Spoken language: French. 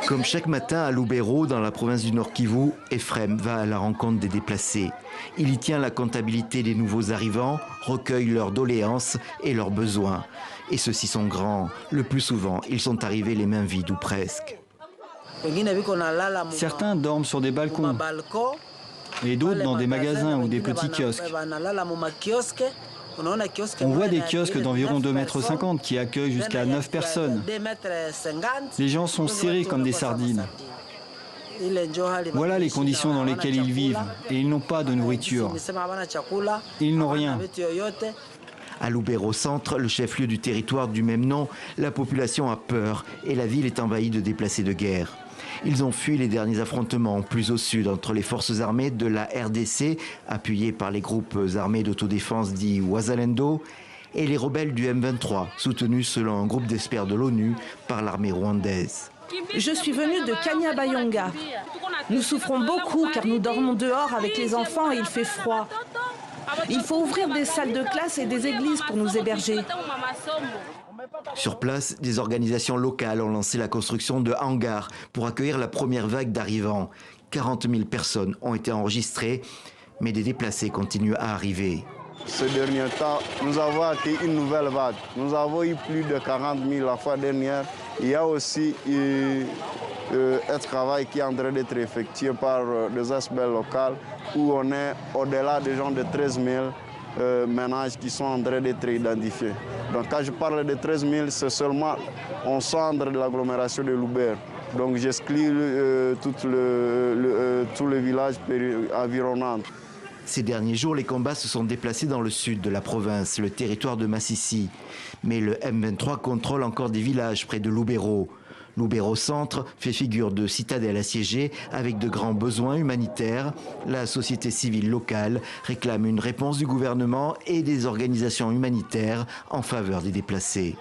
Comme chaque matin à Lubero, dans la province du Nord Kivu, Ephrem va à la rencontre des déplacés. Il y tient la comptabilité des nouveaux arrivants, recueille leurs doléances et leurs besoins. Et ceux-ci sont grands. Le plus souvent, ils sont arrivés les mains vides ou presque. Certains dorment sur des balcons et d'autres dans des magasins ou des petits kiosques. On voit des kiosques d'environ 2,50 m qui accueillent jusqu'à 9 personnes. Les gens sont serrés comme des sardines. Voilà les conditions dans lesquelles ils vivent et ils n'ont pas de nourriture. Ils n'ont rien. À Lubero Centre, le chef-lieu du territoire du même nom, la population a peur et la ville est envahie de déplacés de guerre. Ils ont fui les derniers affrontements plus au sud entre les forces armées de la RDC, appuyées par les groupes armés d'autodéfense dits Wazalendo, et les rebelles du M23, soutenus selon un groupe d'experts de l'ONU par l'armée rwandaise. Je suis venue de Kanyabayonga. Nous souffrons beaucoup car nous dormons dehors avec les enfants et il fait froid. Il faut ouvrir des salles de classe et des églises pour nous héberger. Sur place, des organisations locales ont lancé la construction de hangars pour accueillir la première vague d'arrivants. 40 000 personnes ont été enregistrées, mais des déplacés continuent à arriver. Ce dernier temps, nous avons accueilli une nouvelle vague. Nous avons eu plus de 40 000 la fois dernière. Il y a aussi un travail qui est en train d'être effectué par des aspects locaux où on est au-delà des gens de 13 000 ménages qui sont en train d'être identifiés. Donc quand je parle de 13 000, c'est seulement au centre de l'agglomération de Lubero. Donc j'exclus tout le village environnant. Ces derniers jours, les combats se sont déplacés dans le sud de la province, le territoire de Massissi. Mais le M23 contrôle encore des villages près de Lubero. Lubero Centre fait figure de citadelle assiégée avec de grands besoins humanitaires. La société civile locale réclame une réponse du gouvernement et des organisations humanitaires en faveur des déplacés.